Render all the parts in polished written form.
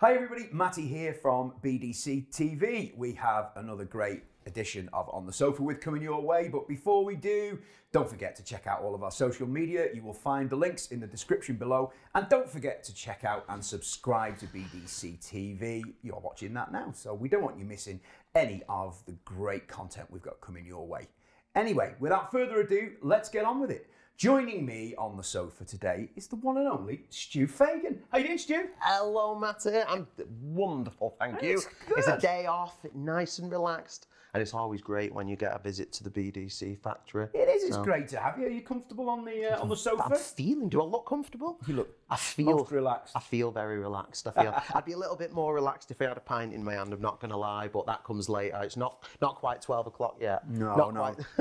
Hi everybody, Matty here from BDC TV. We have another great edition of On the Sofa with coming your way, but before we do, don't forget to check out all of our social media. You will find the links in the description below, and don't forget to check out and subscribe to BDC TV. You're watching that now, so we don't want you missing any of the great content we've got coming your way. Anyway, without further ado, let's get on with it. Joining me on the sofa today is the one and only Stu Fagan. How you doing, Stu? Hello, Matty. I'm wonderful, thank you. It's a day off, nice and relaxed, and it's always great when you get a visit to the BDC factory. It is. It's great to have you. Are you comfortable on the sofa? I'm feeling. Do I look comfortable? You look. I feel most relaxed. I feel very relaxed. I'd be a little bit more relaxed if I had a pint in my hand. I'm not going to lie, but that comes later. It's not quite 12 o'clock yet. No,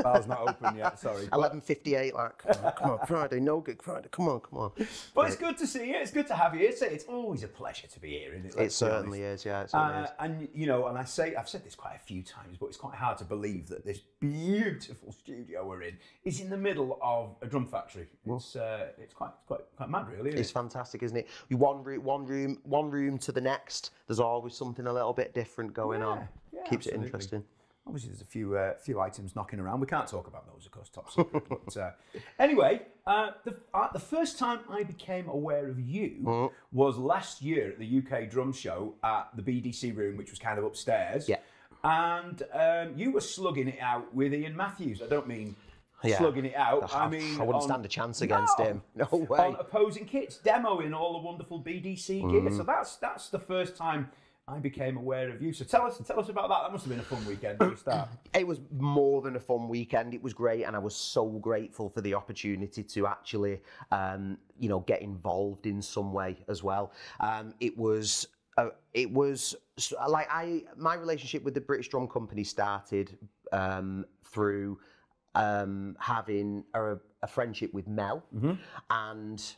bar's not open yet. Sorry. 11:58. Like, come on, Friday, no gig Friday. Come on. But it's good to see you. It's good to have you. It's always a pleasure to be here, isn't it? It certainly is. Yeah, it certainly is. And you know, and I've said this quite a few times, but it's quite hard to believe that this beautiful studio we're in is in the middle of a drum factory. It's quite mad, really. It's fantastic, isn't it? One room to the next. There's always something a little bit different going on. Yeah, Keeps absolutely. it interesting. Obviously, there's a few items knocking around. We can't talk about those, of course, top secret. But anyway, the first time I became aware of you was last year at the UK Drum Show at the BDC room, which was kind of upstairs. Yeah. And you were slugging it out with Ian Matthews. I don't mean slugging it out. I mean, I wouldn't stand a chance against him. No way. On opposing kits, demoing all the wonderful BDC gear. So that's the first time I became aware of you. So tell us about that. That must have been a fun weekend to start. It was more than a fun weekend. It was great, and I was so grateful for the opportunity to actually, get involved in some way as well. It was like my relationship with the British Drum Company started through having a friendship with Mel, and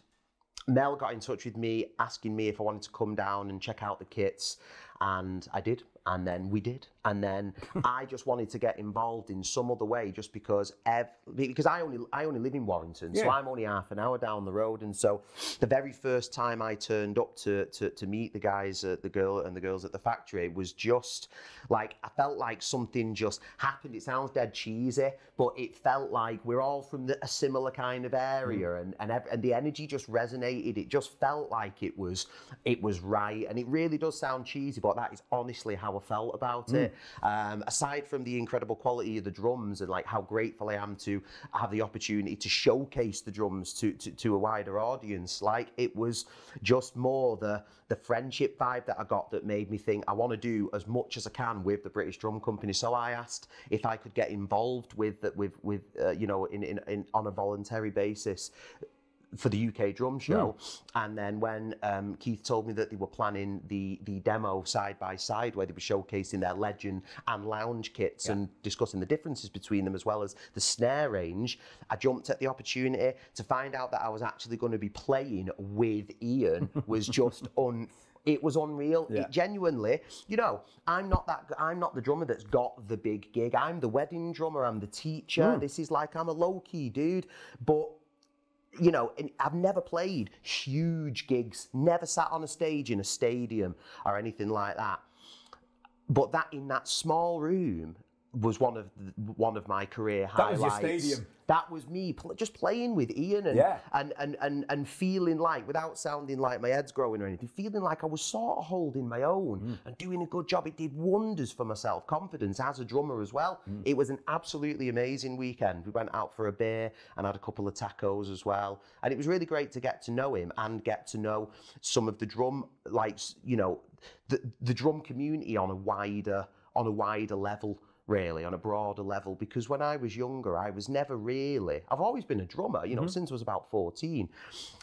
Mel got in touch with me asking me if I wanted to come down and check out the kits, and I did, and then we did, and then I just wanted to get involved in some other way, just because I only live in Warrington, so I'm only half an hour down the road, and so the very first time I turned up to meet the guys, the girls at the factory, was just like, I felt like something just happened. It sounds dead cheesy, but it felt like we're all from a similar kind of area, and the energy just resonated. It just felt like it was right, and it really does sound cheesy, but that is honestly how I felt about it. Aside from the incredible quality of the drums and like how grateful I am to have the opportunity to showcase the drums to a wider audience, like it was just more the friendship vibe that I got that made me think I want to do as much as I can with the British Drum Company. So I asked if I could get involved with on a voluntary basis for the UK Drum Show. And then when Keith told me that they were planning the demo side by side, where they were showcasing their Legend and Lounge kits and discussing the differences between them, as well as the snare range, I jumped at the opportunity. To find out that I was actually going to be playing with Ian was just it was unreal. It genuinely, I'm not the drummer that's got the big gig. I'm the wedding drummer. I'm the teacher. This is like, I'm a low-key dude, but I've never played huge gigs, never sat on a stage in a stadium or anything like that. But in that small room was one of my career highlights. That was your stadium. That was me just playing with Ian and feeling like, without sounding like my head's growing or anything, feeling like I was sort of holding my own and doing a good job. It did wonders for my self-confidence as a drummer as well. It was an absolutely amazing weekend. We went out for a beer and had a couple of tacos as well. And it was really great to get to know him and get to know some of the drum, the drum community on a wider level, really, on a broader level, because when I was younger, I was never really, I've always been a drummer, since I was about 14,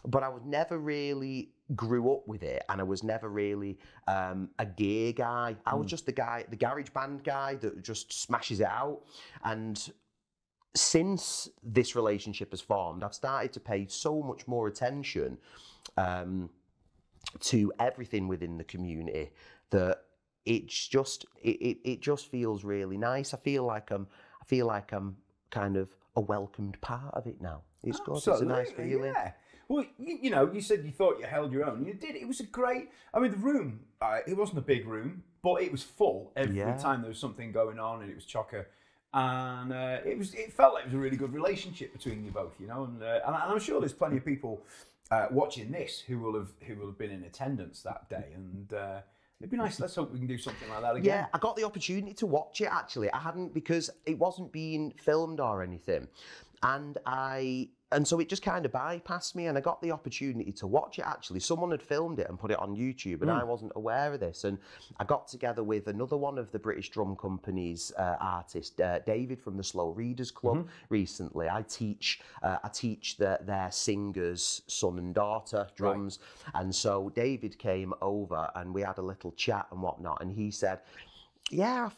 but I was never really grew up with it, and I was never really a gear guy. I was just the garage band guy that just smashes it out. And since this relationship has formed, I've started to pay so much more attention to everything within the community that it just feels really nice. I feel like I'm kind of a welcomed part of it now. It's good. It's a nice feeling. Yeah. Well, you know, you said you thought you held your own. You did. It was a great. I mean, the room. It wasn't a big room, but it was full every time there was something going on, and it was chocker. And it felt like it was a really good relationship between you both, you know. And I'm sure there's plenty of people watching this who will have been in attendance that day. And it'd be nice. Let's hope we can do something like that again. Yeah, I got the opportunity to watch it actually. I hadn't, because it wasn't being filmed or anything, and so it just kind of bypassed me, and I got the opportunity to watch it actually. Someone had filmed it and put it on YouTube, and I wasn't aware of this. And I got together with another one of the British Drum Company's artists, David from the Slow Readers Club, recently. I teach their singer's son and daughter drums. Right. And so David came over and we had a little chat and whatnot. And he said, yeah,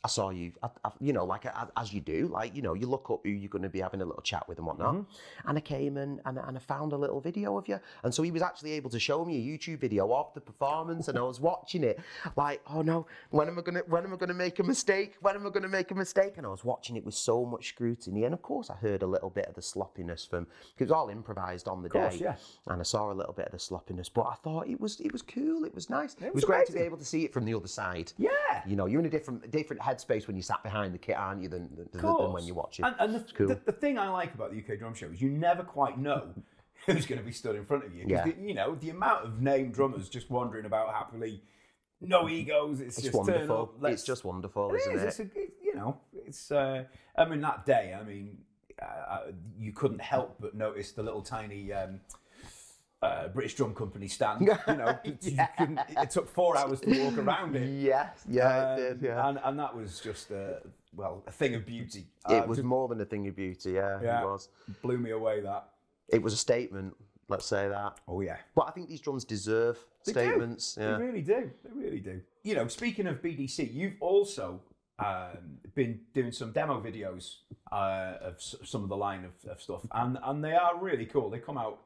I saw you, you know, like as you do, like, you know, you look up who you're going to be having a little chat with and whatnot. And I came and I found a little video of you. And so he was actually able to show me a YouTube video of the performance, and I was watching it like, oh no, when am I gonna make a mistake? When am I gonna make a mistake? And I was watching it with so much scrutiny. And of course I heard a little bit of the sloppiness from, because it was all improvised on the day. Yeah. And I saw a little bit of the sloppiness, but I thought it was cool. It was nice. It was great to be able to see it from the other side. Yeah. You know, you're in a different headspace when you sat behind the kit, aren't you, than when you watch it. And the thing I like about the UK Drum Show is you never quite know who's going to be stood in front of you. Yeah. You know, the amount of named drummers just wandering about happily, no egos. It's just wonderful. It's just wonderful, isn't it? You know, it's. I mean, that day. I mean, you couldn't help but notice the little tiny. British Drum Company stand, you know, it took 4 hours to walk around it. It did, yeah. And that was just, a thing of beauty. It was more than a thing of beauty, it was. Blew me away, that. It was a statement, let's say that. Oh, yeah. But I think these drums deserve statements. Yeah. They really do. You know, speaking of BDC, you've also been doing some demo videos of some of the line of stuff, and they are really cool. They come out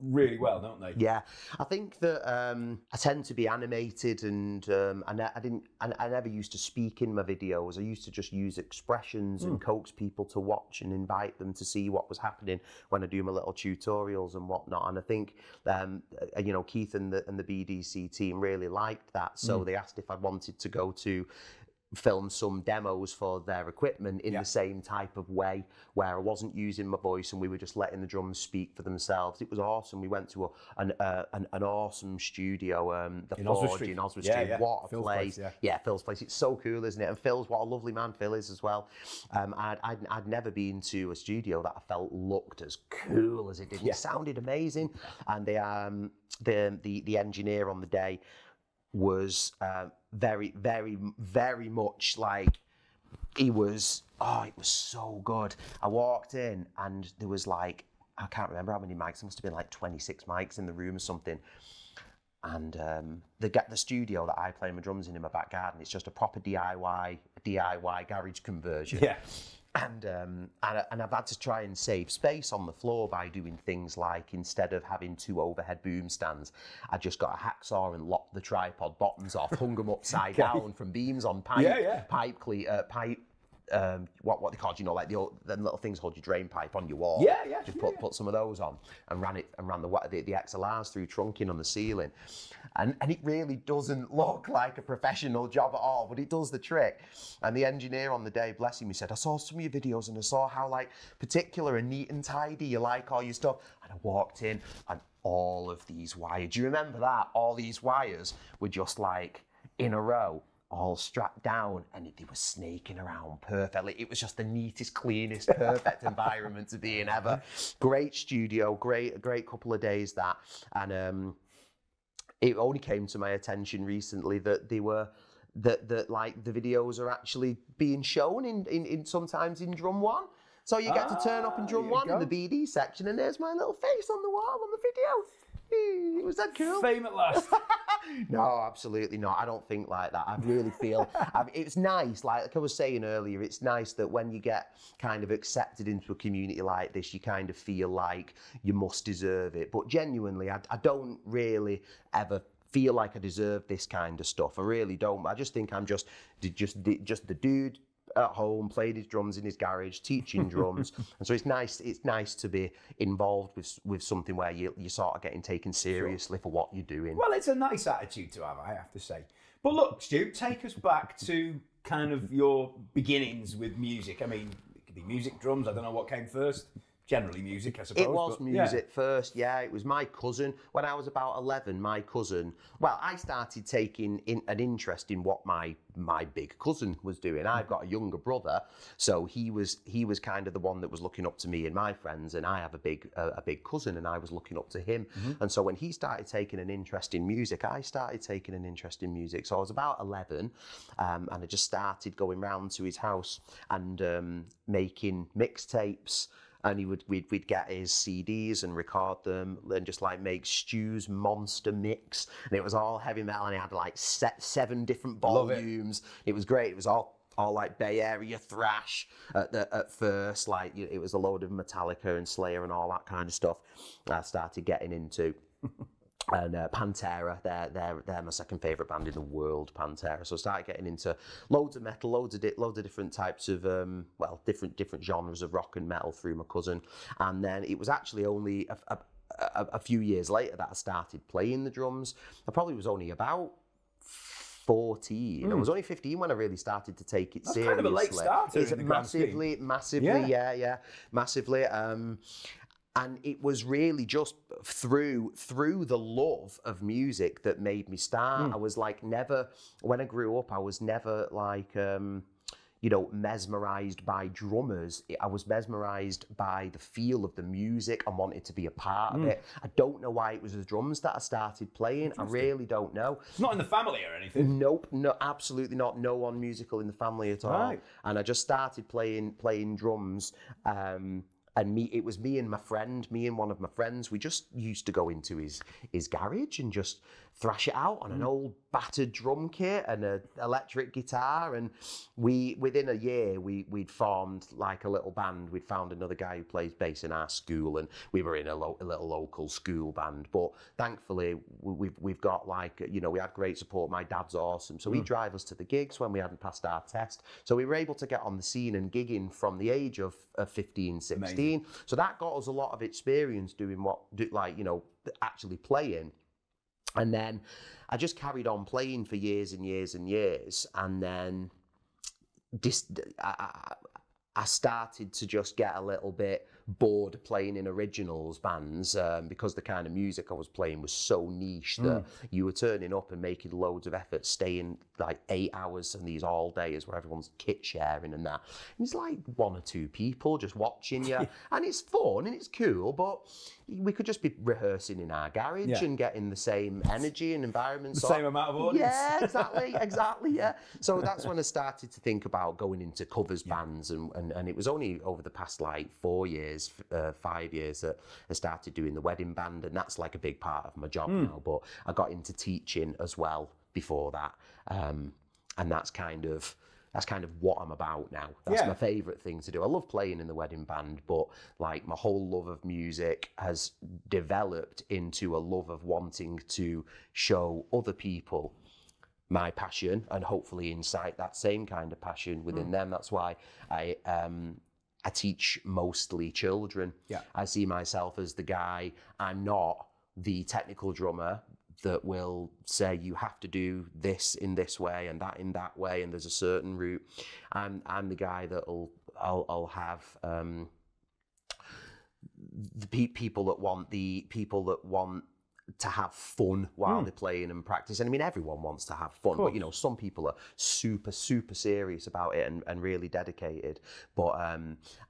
really well, don't they? Yeah, I think that I tend to be animated, and I never used to speak in my videos. I used to just use expressions and coax people to watch and invite them to see what was happening when I do my little tutorials and whatnot. And I think you know, Keith and the BDC team really liked that, so they asked if I wanted to go to film some demos for their equipment in the same type of way, where I wasn't using my voice and we were just letting the drums speak for themselves. It was awesome. We went to an awesome studio, the Forge in Oswestry. Yeah. What a Phil's place! Phil's place. It's so cool, isn't it? And Phil's, what a lovely man Phil is as well. I'd never been to a studio that I felt looked as cool as it did. It sounded amazing, and the engineer on the day was very, very, very much like, it was so good. I walked in and there was like, I can't remember how many mics, there must have been like 26 mics in the room or something. And the studio that I play my drums in my back garden, it's just a proper DIY garage conversion. Yeah. And I've had to try and save space on the floor by doing things like, instead of having 2 overhead boom stands, I just got a hacksaw and lopped the tripod bottoms off, hung them upside down from beams on pipe, what they call, you know, like the little things hold your drain pipe on your wall. Just put some of those on and ran the XLRs through trunking on the ceiling, and it really doesn't look like a professional job at all, but it does the trick. And the engineer on the day, bless him, he said, I saw some of your videos and I saw how like particular and neat and tidy you like all your stuff. And I walked in and all of these wires, do you remember that? All these wires were just like in a row, all strapped down, and they were snaking around perfectly. It was just the neatest, cleanest, perfect environment to be in ever. Great studio, great couple of days that. And it only came to my attention recently that they were, that like the videos are actually being shown in sometimes in Drum 1. So you get to turn up in Drum 1 in the BD section, and there's my little face on the wall on the video. Was that cool? Fame at last. No, absolutely not. I don't think like that. I really feel it's nice, like I was saying earlier, it's nice that when you get kind of accepted into a community like this, you kind of feel like you must deserve it. But genuinely, I don't really ever feel like I deserve this kind of stuff. I really don't. I just think I'm just the dude at home, playing his drums in his garage, teaching drums. And so it's nice to be involved with something where you're sort of getting taken seriously for what you're doing. Well, it's a nice attitude to have, I have to say. But look, Stu, take us back to kind of your beginnings with music. I mean, it could be music, drums, I don't know what came first. Generally music, I suppose. It was music first, yeah. It was my cousin. When I was about 11, my cousin... Well, I started taking an interest in what my big cousin was doing. I've got a younger brother, so he was kind of the one that was looking up to me and my friends, and I have a big cousin, and I was looking up to him. And so when he started taking an interest in music, I started taking an interest in music. So I was about 11, and I just started going round to his house and making mixtapes. And we'd get his CDs and record them and just like make Stu's monster mix. And it was all heavy metal, and it had like 7 different volumes. It was great. It was all like Bay Area thrash at first. Like it was a load of Metallica and Slayer and all that kind of stuff I started getting into. And Pantera, they're my second favourite band in the world, Pantera. So I started getting into loads of metal, loads of different types of, different genres of rock and metal through my cousin. And then it was actually only a few years later that I started playing the drums. I probably was only about 14. I was only 15 when I really started to take it seriously. Kind of a late start. It's massively, yeah, massively. And it was really just through the love of music that made me start. I was like when I grew up, I was never like, mesmerised by drummers. I was mesmerised by the feel of the music and wanted to be a part of it. I don't know why it was the drums that I started playing. I really don't know. It's not in the family or anything? Nope, no, absolutely not. No one musical in the family at all. Right. And I just started playing drums. And it was me and one of my friends, we just used to go into his garage and just thrash it out on an old battered drum kit and an electric guitar. And within a year, we'd formed like a little band. We'd found another guy who plays bass in our school, and we were in a little local school band. But thankfully, we've got like, we had great support. My dad's awesome. So he'd drive us to the gigs when we hadn't passed our test. So we were able to get on the scene and gigging from the age of 15, 16. Amazing. So that got us a lot of experience doing actually playing. And then I just carried on playing for years and years and years. And then I started to just get a little bit bored playing in originals bands because the kind of music I was playing was so niche that you were turning up and making loads of effort, staying like 8 hours and these all days where everyone's kit sharing and that. And it's like 1 or 2 people just watching you, and it's fun and it's cool, but we could just be rehearsing in our garage and getting the same energy and environment. The same amount of audience. Yeah, exactly, yeah. So that's when I started to think about going into covers bands, and it was only over the past like 4 years, 5 years that I started doing the wedding band, and that's like a big part of my job now. But I got into teaching as well before that, and that's kind of what I'm about now. That's my favourite thing to do. I love playing in the wedding band, but like my whole love of music has developed into a love of wanting to show other people my passion and hopefully incite that same kind of passion within them. That's why I teach mostly children. Yeah. I see myself as the guy. I'm not the technical drummer that will say you have to do this in this way and that in that way, and there's a certain route. I'm the guy I'll have the people that want to have fun while they're playing and practice. And I mean, everyone wants to have fun, but some people are super, super serious about it and really dedicated. But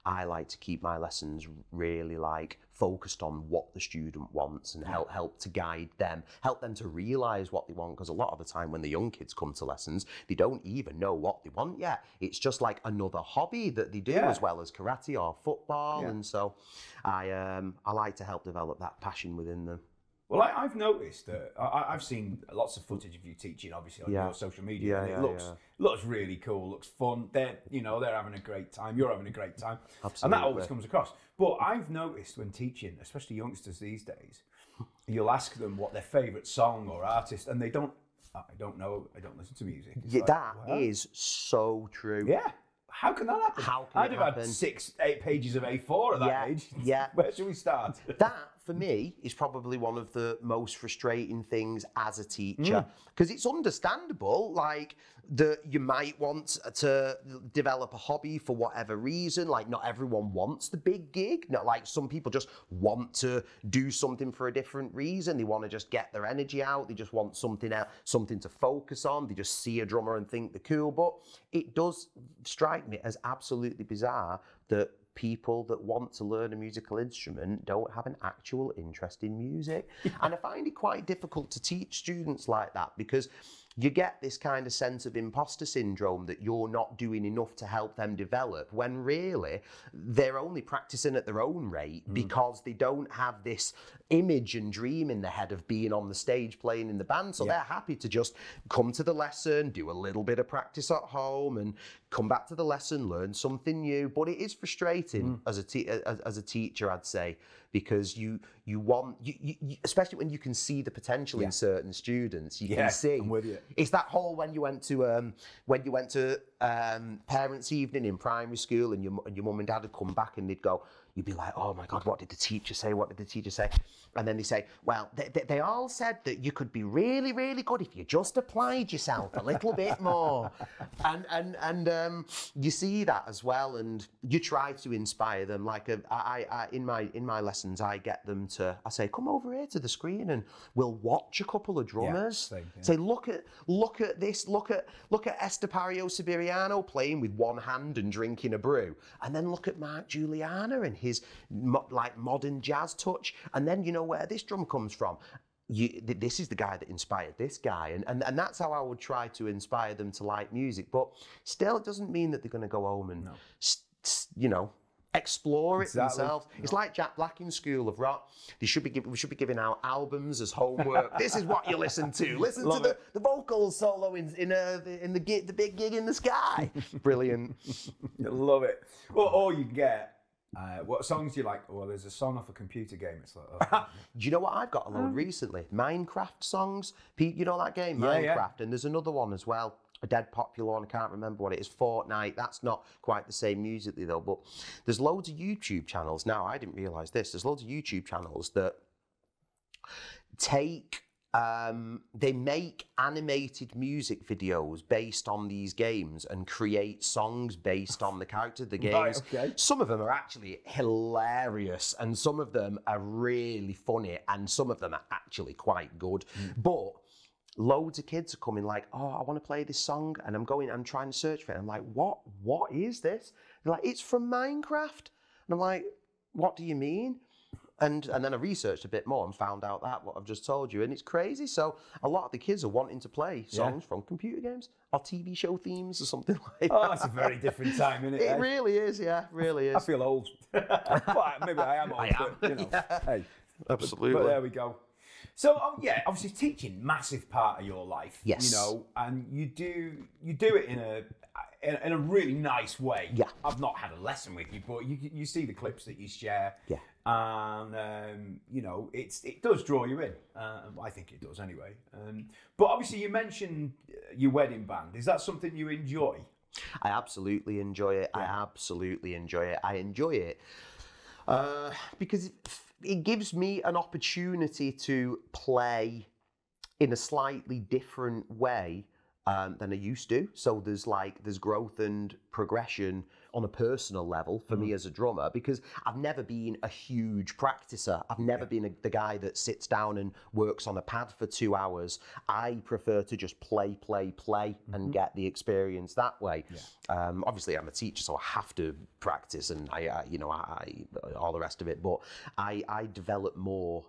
I like to keep my lessons really like focused on what the student wants and help to guide them, help them to realise what they want. Because a lot of the time when the young kids come to lessons, they don't even know what they want yet. It's just like another hobby that they do as well as karate or football. Yeah. And so I like to help develop that passion within them. Well, I've noticed that I've seen lots of footage of you teaching, obviously, on your social media, and it looks really cool, looks fun. They're having a great time. You're having a great time, absolutely, and that always comes across. But I've noticed when teaching, especially youngsters these days, you'll ask them what their favourite song or artist, and they don't. I don't know. I don't listen to music. That is so true. Yeah. How can that happen? How can I'd it have happen? had 6-8 pages of A4 at that age. Yeah. Where should we start? That, for me, is probably one of the most frustrating things as a teacher, because it's understandable, like, that you might want to develop a hobby for whatever reason. Like, not everyone wants the big gig. Not like some people just want to do something for a different reason. They want to just get their energy out. They just want something else, something to focus on. They just see a drummer and think they're cool. But it does strike me as absolutely bizarre that people that want to learn a musical instrument don't have an actual interest in music. And I find it quite difficult to teach students like that, because you get this kind of sense of imposter syndrome that you're not doing enough to help them develop, when really they're only practicing at their own rate because they don't have this image and dream in their head of being on the stage playing in the band. So they're happy to just come to the lesson, do a little bit of practice at home, and come back to the lesson, learn something new. But it is frustrating as a teacher, I'd say, because you want, especially when you can see the potential in certain students, you can see. I'm with you. It's that whole when you went to parents' evening in primary school, and your mum and dad would come back and they'd go, you'd be like, oh my God, what did the teacher say? What did the teacher say? And then they say, well, they all said that you could be really, really good if you just applied yourself a little bit more. And you see that as well, and you try to inspire them. Like in my lessons, I get them to, I say, come over here to the screen and we'll watch a couple of drummers. Say, look at this, look at Estepario Siberiano playing with one hand and drinking a brew, and then look at Mark Juliana and his like modern jazz touch, and then you know where this drum comes from. This is the guy that inspired this guy, and that's how I would try to inspire them to like music. But still, it doesn't mean that they're going to go home and explore it themselves. It's like Jack Black in School of Rock. We should be giving out albums as homework. This is what you listen to. Listen to the vocals solo in the big gig in the sky. Brilliant. Love it. Well, or you get. What songs do you like? Well, there's a song off a computer game. It's like, oh. Do you know what I've got a load recently? Minecraft songs. Pete, you know that game, Minecraft? Yeah. And there's another one as well, a dead popular one. I can't remember what it is. Fortnite. That's not quite the same musically though. But there's loads of YouTube channels now. I didn't realise this. There's loads of YouTube channels that take. They make animated music videos based on these games and create songs based on the character of the games. Right, okay. Some of them are actually hilarious, and some of them are really funny, and some of them are actually quite good. But loads of kids are coming like, oh, I want to play this song, and I'm trying to search for it. I'm like, what is this? They're like, it's from Minecraft. And I'm like, what do you mean? And then I researched a bit more and found out that what I've just told you, and it's crazy. So a lot of the kids are wanting to play songs from computer games or TV show themes or something like that. Oh, it's a very different time, isn't it? It really is, yeah, really is. I feel old. Well, maybe I am old, but you know, hey, absolutely. But there we go. So obviously teaching, massive part of your life. Yes. You know, and you do it in a really nice way. Yeah. I've not had a lesson with you, but you see the clips that you share. Yeah. And you know, it does draw you in. I think it does anyway. But obviously, you mentioned your wedding band. Is that something you enjoy? I absolutely enjoy it. Yeah. I absolutely enjoy it. I enjoy it because it gives me an opportunity to play in a slightly different way than I used to. So there's growth and progression on a personal level for me as a drummer, because I've never been a huge practicer. I've never been the guy that sits down and works on a pad for 2 hours. I prefer to just play and get the experience that way. Yeah. Obviously I'm a teacher, so I have to practice and I all the rest of it, but I develop more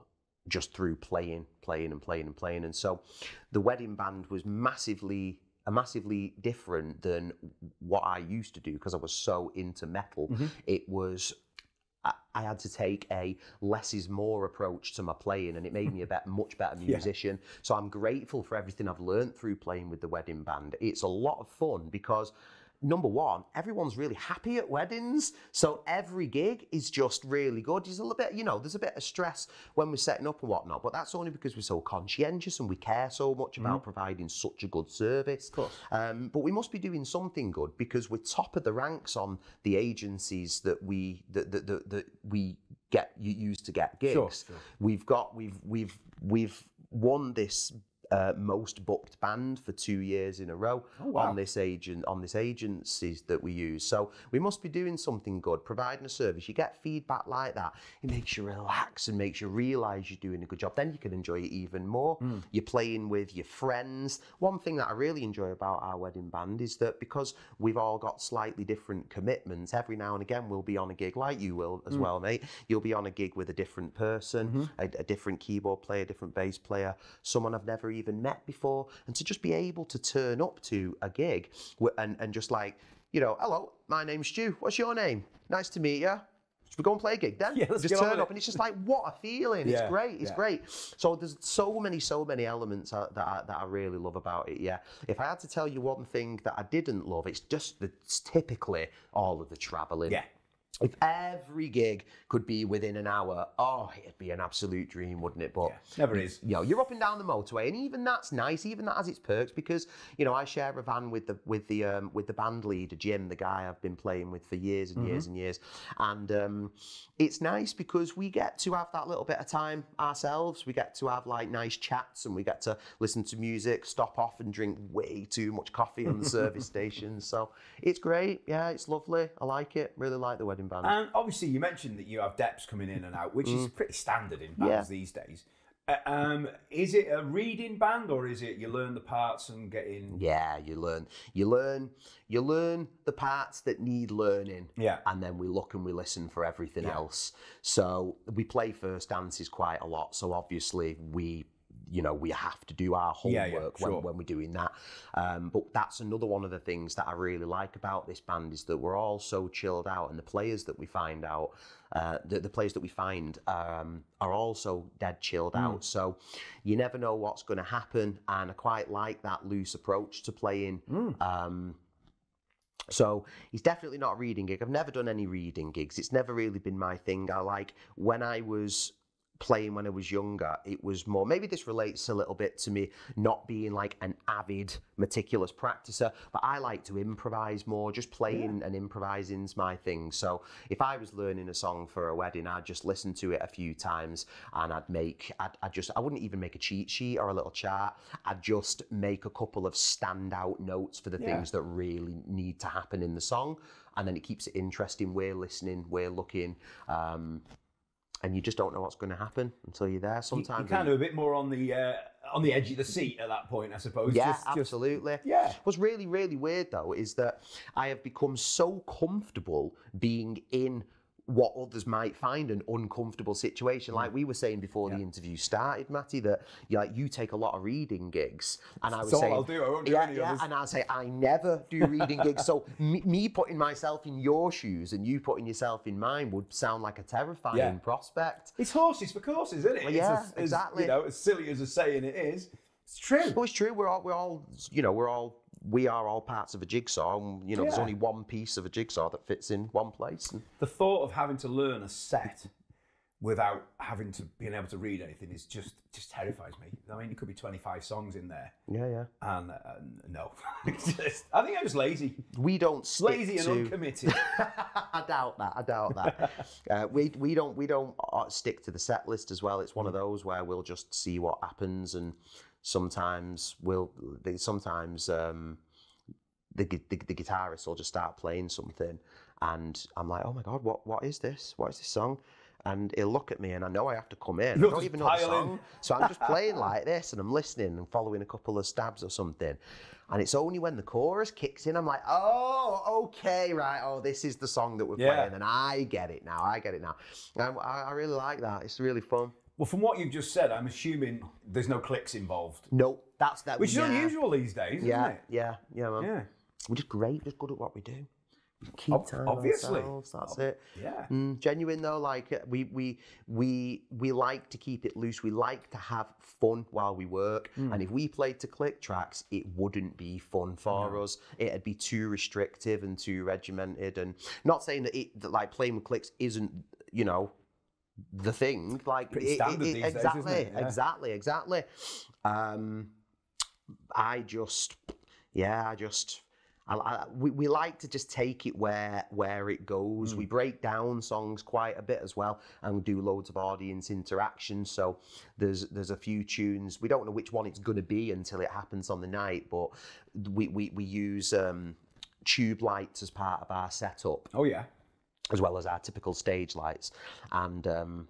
just through playing. And so the wedding band was massively different than what I used to do, because I was so into metal. It was, I had to take a less is more approach to my playing, and it made me a much better musician. Yeah. So I'm grateful for everything I've learned through playing with the wedding band. It's a lot of fun because number one, everyone's really happy at weddings. So every gig is just really good. There's a little bit, there's a bit of stress when we're setting up and whatnot, but that's only because we're so conscientious and we care so much about providing such a good service. Of course. But we must be doing something good because we're top of the ranks on the agencies that we use to get gigs. Sure. We've won this most booked band for 2 years in a row on this agencies that we use. So we must be doing something good, providing a service. You get feedback like that, it makes you relax and makes you realise you're doing a good job. Then you can enjoy it even more. You're playing with your friends. One thing that I really enjoy about our wedding band is that because we've all got slightly different commitments, every now and again we'll be on a gig like you will as well, mate. You'll be on a gig with a different person, a different keyboard player, a different bass player, someone I've never even met before, and to just be able to turn up to a gig and just like, hello, my name's Stu, what's your name? Nice to meet you. Should we go and play a gig then? Yeah, let's just get turn up, and it's just like, what a feeling. Yeah, it's great, it's great. So there's so many elements that I really love about it, yeah. If I had to tell you one thing that I didn't love, it's typically all of the travelling. Yeah. If every gig could be within an hour, it'd be an absolute dream, wouldn't it? But never is. You're up and down the motorway, and even that's nice. Even that has its perks because I share a van with the band leader Jim, the guy I've been playing with for years and years and years, and it's nice because we get to have that little bit of time ourselves. We get to have like nice chats, and we get to listen to music, stop off and drink way too much coffee on the service stations. So it's great. Yeah, it's lovely. I like it. Really like the wedding band. And obviously you mentioned that you have depths coming in and out, which is pretty standard in bands these days. Is it a reading band, or is it you learn the parts and get in? Yeah, you learn the parts that need learning. Yeah. And then we look and we listen for everything else. So we play first dances quite a lot. So obviously we have to do our homework when we're doing that. But that's another one of the things that I really like about this band is that we're all so chilled out, and the players that we find out, the players that we find are also dead chilled out. So you never know what's going to happen, and I quite like that loose approach to playing. So he's definitely not a reading gig. I've never done any reading gigs. It's never really been my thing. I like when I was playing when I was younger, it was more, maybe this relates a little bit to me not being like an avid meticulous practicer, but I like to improvise more. Just playing and improvising's my thing. So if I was learning a song for a wedding, I'd just listen to it a few times, and I wouldn't even make a cheat sheet or a little chart. I'd just make a couple of standout notes for the things that really need to happen in the song, and then it keeps it interesting. We're listening, we're looking, and you just don't know what's going to happen until you're there. Sometimes you're kind of a bit more on the edge of the seat at that point, I suppose. Yeah, absolutely. Yeah. What's really, really weird though is that I have become so comfortable being in what others might find an uncomfortable situation. Like we were saying before the interview started, Matty, that you take a lot of reading gigs, and I was saying, I'll do. I won't do any others. And I'll say I never do reading gigs. So me putting myself in your shoes and you putting yourself in mine would sound like a terrifying prospect. It's horses for courses, isn't it? Well, yeah, exactly. As silly as a saying it is, it's true. Well, it's true. We are all parts of a jigsaw, and there's only one piece of a jigsaw that fits in one place. And the thought of having to learn a set without having to being able to read anything is just terrifies me. I mean, it could be 25 songs in there. Yeah. And no, I think I'm just lazy. We don't stick lazy and uncommitted. I doubt that. We don't stick to the set list as well. It's one of those where we'll just see what happens, and sometimes the guitarist will just start playing something, and I'm like, oh my god, what is this? What is this song? And he'll look at me, and I know I have to come in. I don't even know the song, so I'm just playing like this, and I'm listening and following a couple of stabs or something. And it's only when the chorus kicks in, I'm like, oh, okay, right. Oh, this is the song that we're playing, and I get it now. I really like that. It's really fun. Well, from what you've just said, I'm assuming there's no clicks involved. No, that's that. Which is unusual these days, isn't it? Yeah, man. Yeah. We're just great, just good at what we do. keep time obviously. ourselves. That's it. Yeah. Genuine though, like we like to keep it loose. We like to have fun while we work. And if we played to click tracks, it wouldn't be fun for us. It'd be too restrictive and too regimented. And not saying that like playing with clicks isn't, you know, the thing. Like Pretty standard these days, isn't it? Yeah. Exactly. We like to just take it where it goes. We break down songs quite a bit as well, and we do loads of audience interaction. So there's a few tunes. We don't know which one it's going to be until it happens on the night, but we use tube lights as part of our setup. Oh yeah. As well as our typical stage lights. And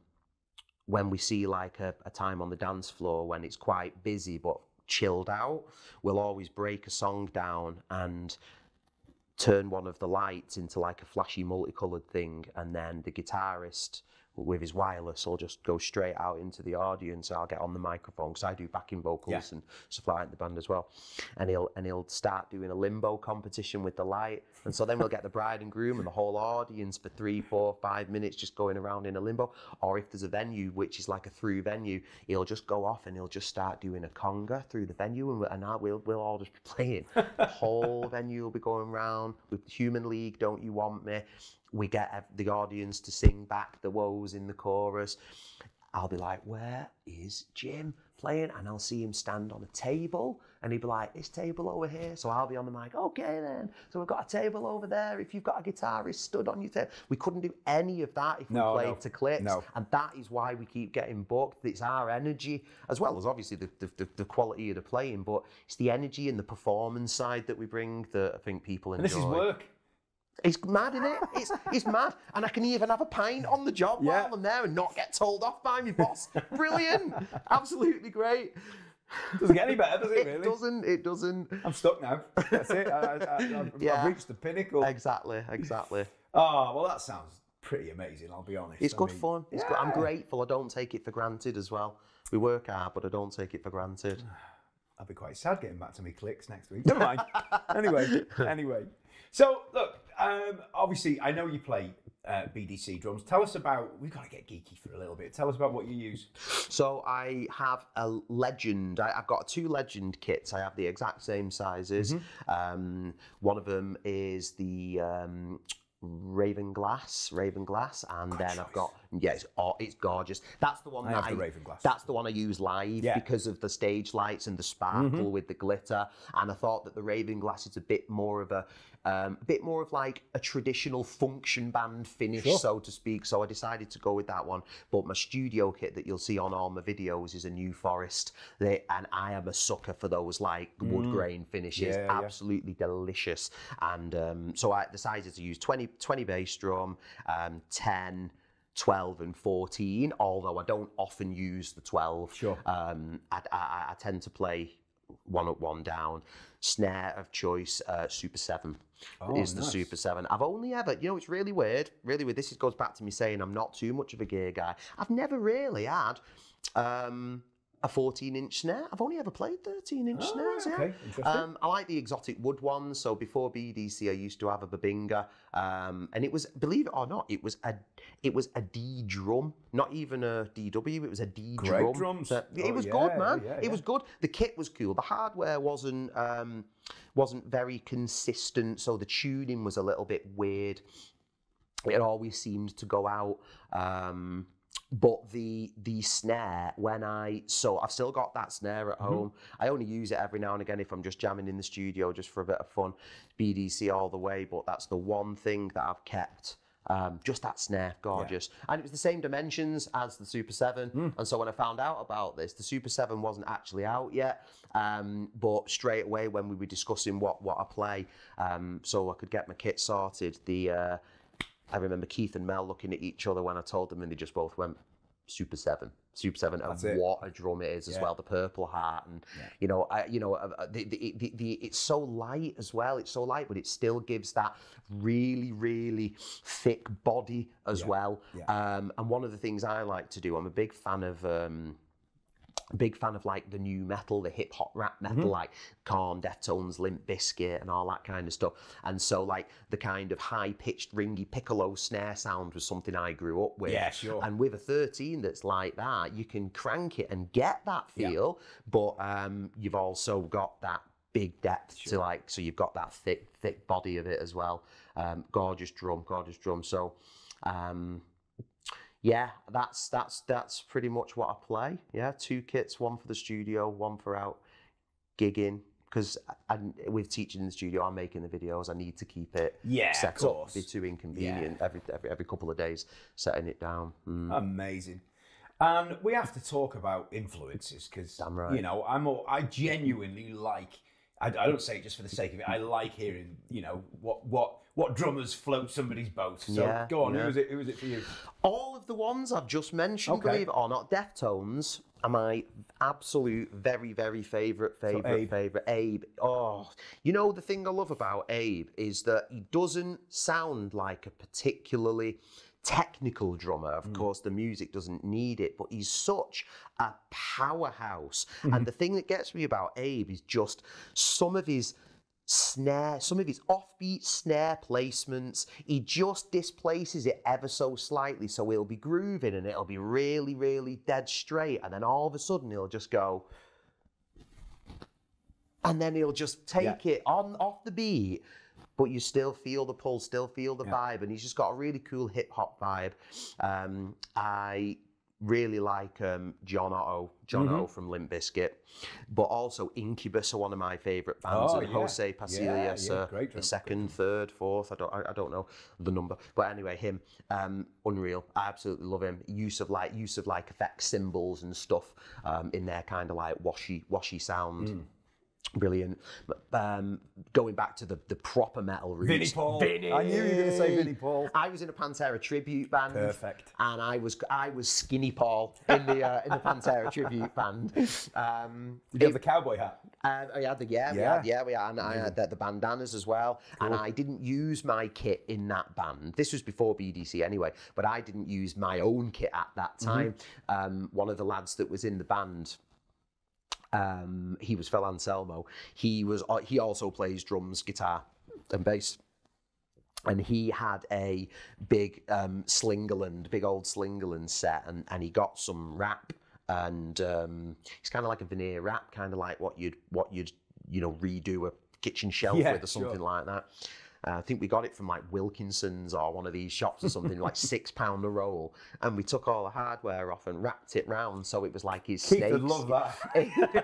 when we see like a time on the dance floor when it's quite busy but chilled out, we'll always break a song down and turn one of the lights into like a flashy multicolored thing, and then the guitarist with his wireless will just go straight out into the audience. I'll get on the microphone because I do backing vocals and stuff like that in the band as well, and he'll start doing a limbo competition with the light, and so then we'll get the bride and groom and the whole audience for 3, 4, 5 minutes just going around in a limbo. Or if there's a venue which is like a through venue, he'll just go off and he'll just start doing a conga through the venue, and we'll all just be playing. The whole venue will be going round with Human League, Don't You Want Me. We get the audience to sing back the woes in the chorus. I'll be like, where is Jim playing? And I'll see him stand on a table, and he'll be like, this table over here. So I'll be on the mic, okay then. So we've got a table over there. If you've got a guitarist stood on your table. We couldn't do any of that if we played to clicks. And that is why we keep getting booked. It's our energy, as well as obviously the quality of the playing, but it's the energy and the performance side that we bring that I think people enjoy. And this is work. It's mad, isn't it? It's mad. And I can even have a pint on the job while I'm there and not get told off by my boss. Brilliant. Absolutely great. Doesn't get any better, does it, really? It doesn't. I'm stuck now. That's it. I've reached the pinnacle. Exactly. Oh, well, that sounds pretty amazing, I'll be honest. It's good fun. It's good. I'm grateful. I don't take it for granted as well. We work hard, but I don't take it for granted. I'll be quite sad getting back to me clicks next week. Never mind. Anyway. So, look, obviously, I know you play BDC drums. Tell us about, we've got to get geeky for a little bit. Tell us about what you use. So I have a Legend. I've got 2 Legend kits. I have the exact same sizes. One of them is the Raven Glass, and Good then choice. I've got it's gorgeous. That's the one I have the Raven Glass. That's the one I use live because of the stage lights and the sparkle with the glitter. And I thought that the Raven Glass is a bit more of like a traditional function band finish, so to speak. So I decided to go with that one. But my studio kit that you'll see on all my videos is a New Forest, and I am a sucker for those like wood grain finishes. Absolutely delicious. And so the sizes I use 20 bass drum, 10. 12 and 14, although I don't often use the 12. I tend to play 1 up, 1 down. Snare of choice, Super 7 is the Super 7. I've only ever, it's really weird. This goes back to me saying I'm not too much of a gear guy. I've never really had a 14-inch snare. I've only ever played 13-inch snares. Okay. Interesting. I like the exotic wood ones. So before BDC, I used to have a Babinga, and it was, believe it or not, it was a D drum, not even a DW. It was a D drum. Great drums. So it was good, man. It was good. The kit was cool. The hardware wasn't very consistent, so the tuning was a little bit weird. It always seemed to go out. But the snare, I've still got that snare at home. I only use it every now and again if I'm just jamming in the studio just for a bit of fun. BDC all the way, but that's the one thing that I've kept. Just that snare, gorgeous. And it was the same dimensions as the Super 7. And so when I found out about this, the Super 7 wasn't actually out yet. But straight away when we were discussing what I play, so I could get my kit sorted, I remember Keith and Mel looking at each other when I told them, and they just both went, Super 7. Super 7, and what a drum it is as well. The Purple Heart, and it's so light as well. It's so light, but it still gives that really, really thick body as well. And one of the things I like to do, I'm a big fan of Big fan of like the new metal, the hip hop rap metal, like Korn, Deftones, Limp Bizkit, and all that kind of stuff. And so like the kind of high pitched, ringy piccolo snare sound was something I grew up with. Yeah, sure. And with a 13 that's like that, you can crank it and get that feel, but you've also got that big depth to like, so you've got that thick body of it as well. Gorgeous drum. So. Yeah, that's pretty much what I play. Yeah, 2 kits, one for the studio, one for out gigging. Because with teaching in the studio, I'm making the videos. I need to keep it set up. It'd be too inconvenient every couple of days setting it down. Amazing. And we have to talk about influences because you know I genuinely like. I don't say it just for the sake of it. I like hearing, you know, what drummers float somebody's boat. So go on, who is it for you? All of the ones I've just mentioned, believe it or not, Deftones are my absolute very, very favourite. Abe. Oh, you know, the thing I love about Abe is that he doesn't sound like a particularly technical drummer. Of course, the music doesn't need it, but he's such a powerhouse. And the thing that gets me about Abe is just some of his offbeat snare placements. He just displaces it ever so slightly, so he'll be grooving and it'll be really, really dead straight, and then all of a sudden he'll just go, and then he'll just take it off the beat, but you still feel the pull, still feel the vibe, and he's just got a really cool hip hop vibe. I really like John Otto from Limp Bizkit, but also Incubus are one of my favourite bands. And Jose Pasillas, the second, third, fourth, I don't know the number, but anyway, him, unreal. I absolutely love him. Use of like effect cymbals and stuff in their kind of like washy sound. Brilliant. Going back to the proper metal roots. Vinnie Paul. I knew you were going to say Vinnie Paul. I was in a Pantera tribute band. Perfect. And I was Skinny Paul in the Pantera tribute band. Did you have the cowboy hat? We had, and I had the bandanas as well. Cool. And I didn't use my kit in that band. This was before BDC anyway, but I didn't use my own kit at that time. One of the lads that was in the band, he was Phil Anselmo. He also plays drums, guitar, and bass. And he had a big big old Slingerland set, and he got some rap, and it's kind of like a veneer wrap, kind of like what you'd redo a kitchen shelf with or something like that. I think we got it from like Wilkinson's or one of these shops or something, like £6 a roll. And we took all the hardware off and wrapped it round so it was like his snakes. Keith would love that.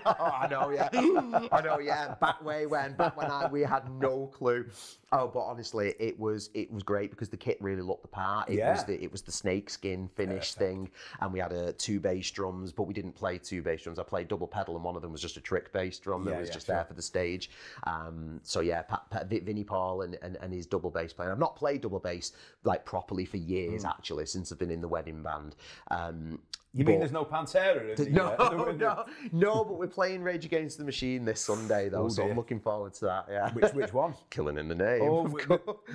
I know, yeah. Back when we had no clue. Oh, but honestly, it was great because the kit really looked the part. It was the snakeskin finish thing, and we had 2 bass drums, but we didn't play 2 bass drums. I played double pedal, and one of them was just a trick bass drum that was just there for the stage. So yeah, Vinnie Paul and his double bass playing. I've not played double bass like properly for years actually, since I've been in the wedding band. You mean there's no Pantera? No, but we're playing Rage Against the Machine this Sunday though, so I'm looking forward to that. Yeah. Which one? Killing in the Name. Oh,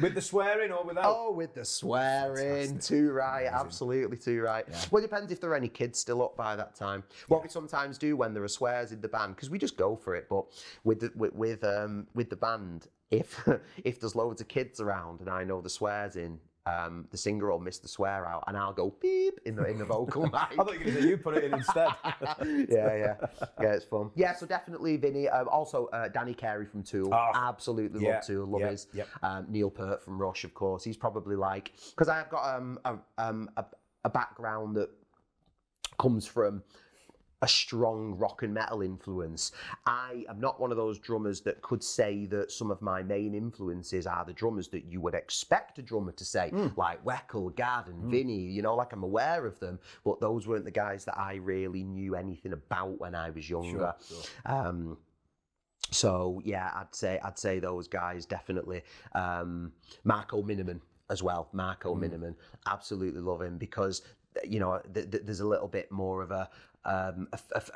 with the swearing or without? Oh, with the swearing. Fantastic. Too right. Amazing. Absolutely too right. Yeah. Well, it depends if there are any kids still up by that time. What we sometimes do when there are swears in the band, because we just go for it. But with the band, if there's loads of kids around and I know the swears in, the singer will miss the swear out, and I'll go beep in the vocal mic. I thought you were going to say you put it in instead. yeah, it's fun. Yeah, so definitely Vinny. Also, Danny Carey from Tool. Absolutely love Tool. Love his. Neil Peart from Rush, of course. He's probably like, because I've got a background that comes from a strong rock and metal influence. I am not one of those drummers that could say that some of my main influences are the drummers that you would expect a drummer to say, like Weckl, Gadd and Vinny, like I'm aware of them, but those weren't the guys that I really knew anything about when I was younger. Sure. So yeah, I'd say those guys definitely. Marco Miniman as well. Marco Miniman, absolutely love him because there's a little bit more of a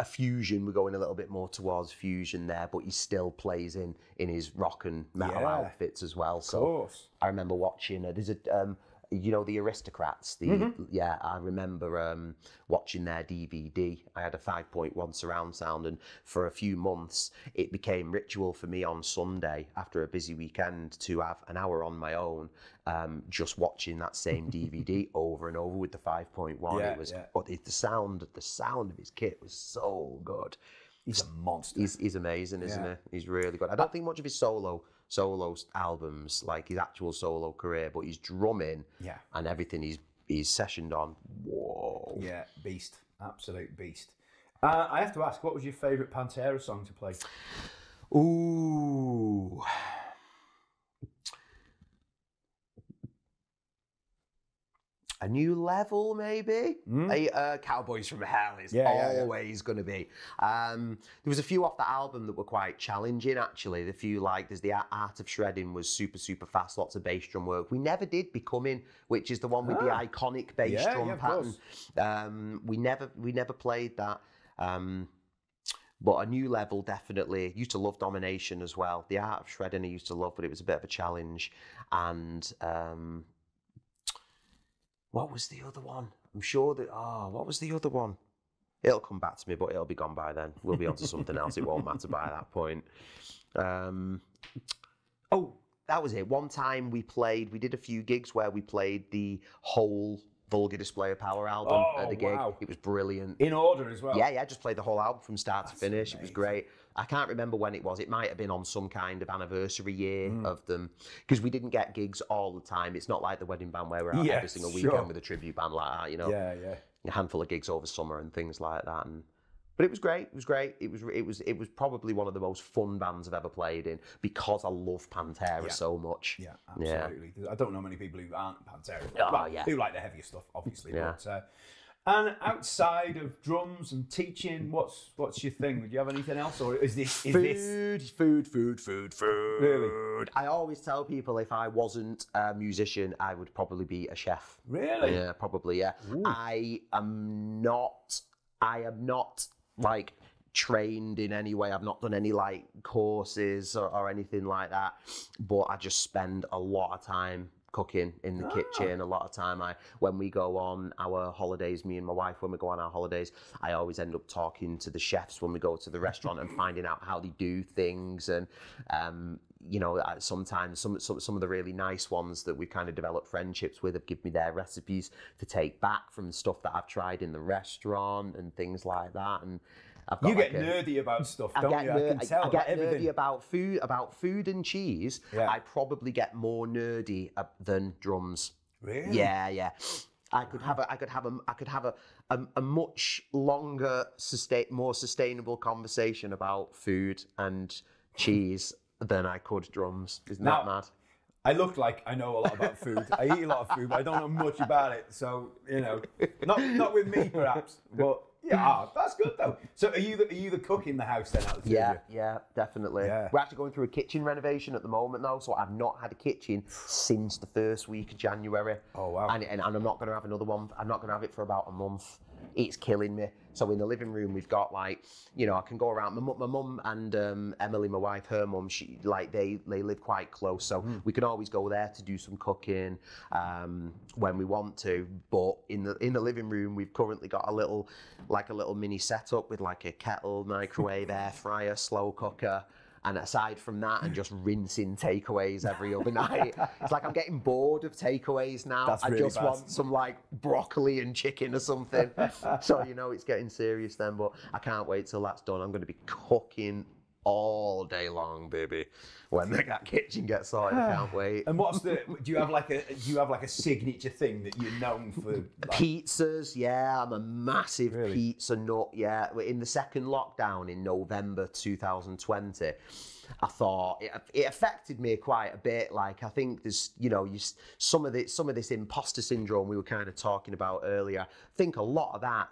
fusion. We're going a little bit more towards fusion there, but he still plays in his rock and metal outfits as well. So I remember watching. There's you know, the Aristocrats. Yeah, I remember watching their DVD. I had a 5.1 surround sound, and for a few months it became ritual for me on Sunday after a busy weekend to have an hour on my own, just watching that same DVD over and over with the 5.1. Yeah, it was, but the sound of his kit was so good. He's a monster. He's amazing, isn't he? He's really good. I don't think much of his solo albums, like his actual solo career, but his drumming and everything he's sessioned on. Whoa. Yeah, beast. Absolute beast. I have to ask, what was your favourite Pantera song to play? Ooh. A New Level, maybe? Cowboys from Hell is always going to be. There was a few off the album that were quite challenging, actually. The few, like, there's the Art of Shredding was super, super fast, lots of bass drum work. We never did Becoming, which is the one with the iconic bass drum pattern. We never played that. But A New Level, definitely. Used to love Domination as well. The Art of Shredding I used to love, but it was a bit of a challenge. And... what was the other one? I'm sure that... what was the other one? It'll come back to me, but it'll be gone by then. We'll be on to something else. It won't matter by that point. That was it. One time we did a few gigs where we played the whole Vulgar Display of Power album at the gig. Wow. It was brilliant. In order as well? Yeah, just played the whole album from start to finish. Amazing. It was great. I can't remember when it was. It might have been on some kind of anniversary year of them, because we didn't get gigs all the time. It's not like the wedding band where we're out every single weekend with a tribute band like that, you know. Yeah. A handful of gigs over summer and things like that. But it was great. It was great. It was probably one of the most fun bands I've ever played in, because I love Pantera so much. Yeah, absolutely. Yeah. I don't know many people who aren't Pantera. Who like the heavier stuff, obviously. Yeah. But, and outside of drums and teaching, what's your thing? Would you have anything else, or is this food? Really? I always tell people if I wasn't a musician, I would probably be a chef. Really? Yeah, probably. Yeah. Ooh. I am not like trained in any way. I've not done any like courses or anything like that. But I just spend a lot of time cooking in the kitchen. A lot of time when we go on our holidays, me and my wife, when we go on our holidays, I always end up talking to the chefs when we go to the restaurant and finding out how they do things. And you know, sometimes some of the really nice ones that we've kind of developed friendships with have given me their recipes to take back from stuff that I've tried in the restaurant and things like that. And you get nerdy about stuff, don't you? I can tell. I get nerdy about food and cheese. Yeah. I probably get more nerdy than drums. Really? Yeah. I could have a much longer, more sustainable conversation about food and cheese than I could drums. Isn't that mad? I look like I know a lot about food. I eat a lot of food, but I don't know much about it. So, you know, not with me perhaps, but yeah, that's good though. So are you the cook in the house then? Out the yeah, definitely. Yeah. We're actually going through a kitchen renovation at the moment though, so I've not had a kitchen since the first week of January. Oh wow. And I'm not going to have another one. I'm not going to have it for about a month. It's killing me. So in the living room, we've got like, you know, I can go around. My mum and Emily, my wife, her mum, they live quite close, so we can always go there to do some cooking when we want to. But in the living room, we've currently got a little mini setup with like a kettle, microwave, air fryer, slow cooker. And aside from that, and just rinsing takeaways every other night, it's like I'm getting bored of takeaways now. That's really bad. Want some like broccoli and chicken or something. So, you know, it's getting serious then, but I can't wait till that's done. I'm going to be cooking all day long, baby. When that kitchen gets sorted, I can't wait. And do you have like a signature thing that you're known for? Like... Pizzas, yeah. I'm a massive pizza nut, yeah. In the second lockdown in November 2020, I thought it affected me quite a bit. Like, I think there's, you know, some of this imposter syndrome we were kind of talking about earlier. I think a lot of that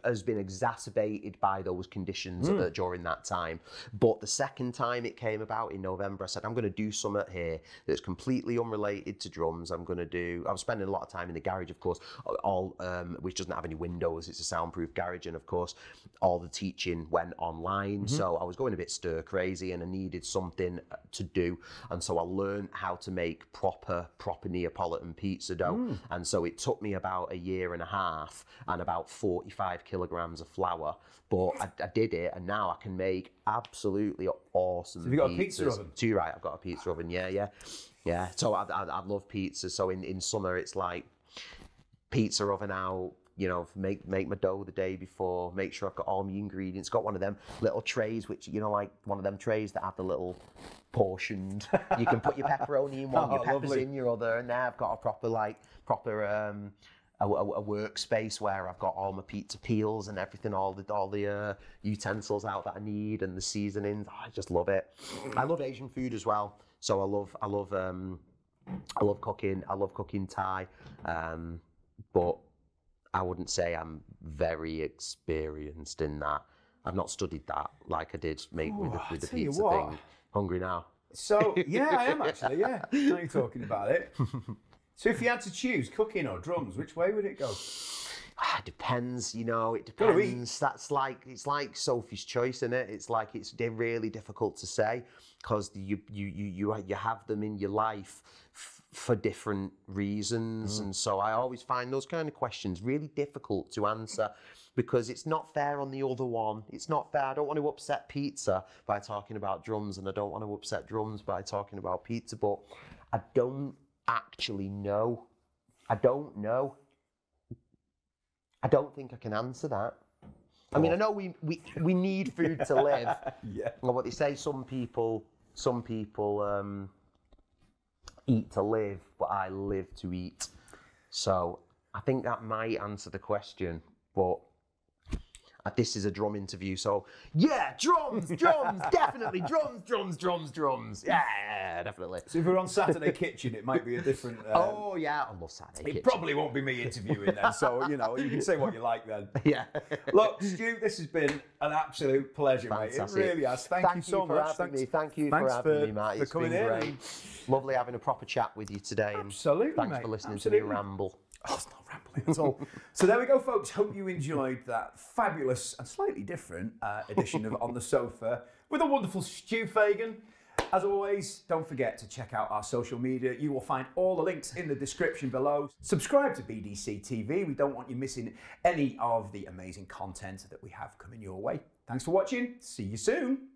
has been exacerbated by those conditions during that time. But the second time it came about in November, I said, I'm going to do something here that's completely unrelated to drums. I was spending a lot of time in the garage, of course, which doesn't have any windows. It's a soundproof garage. And of course, all the teaching went online. So I was going a bit stir crazy and I needed something to do. And so I learned how to make proper Neapolitan pizza dough. And so it took me about a year and a half and about 45 kilograms of flour. But I did it, and now I can make absolutely awesome pizzas. Have you got a pizza oven? Too right, I've got a pizza oven, yeah. So I love pizza. So in summer, it's like pizza oven out, you know, make my dough the day before, make sure I've got all my ingredients, got one of them little trays, which, you know, like one of them trays that have the little portioned, you can put your pepperoni in one, your peppers in your other, and now I've got a proper a workspace where I've got all my pizza peels and everything, all the utensils out that I need and the seasonings. Oh, I just love it. I love Asian food as well. So I love cooking. I love cooking Thai, but I wouldn't say I'm very experienced in that. I've not studied that like I did with the pizza thing. Hungry now. So yeah, I am actually. Yeah, now you're talking about it. So if you had to choose cooking or drums, which way would it go? It depends, you know, it depends. It's like Sophie's choice, isn't it? It's like it's really difficult to say because you have them in your life for different reasons. And so I always find those kind of questions really difficult to answer because it's not fair on the other one. It's not fair. I don't want to upset pizza by talking about drums, and I don't want to upset drums by talking about pizza, but I don't actually know. I don't know. I don't think I can answer that. I mean, I know we need food to live. Yeah. Well, what they say, some people eat to live, but I live to eat. So I think that might answer the question, but this is a drum interview, so yeah, drums, definitely, drums. Yeah, definitely. So if we're on Saturday Kitchen, it might be a different... oh yeah, I love Saturday Kitchen. It probably won't be me interviewing then, so, you know, you can say what you like then. Yeah. Look, Stu, this has been an absolute pleasure, Fantastic. mate. It really has. Thank you so much. Thank you for having me, Matt. It's been great. Lovely having a proper chat with you today. Absolutely, thanks mate. for listening to me ramble. Oh, it's not rambling at all. So there we go, folks. Hope you enjoyed that fabulous and slightly different edition of On the Sofa with a wonderful Stu Fagan. As always, don't forget to check out our social media. You will find all the links in the description below. Subscribe to BDC TV. We don't want you missing any of the amazing content that we have coming your way. Thanks for watching. See you soon.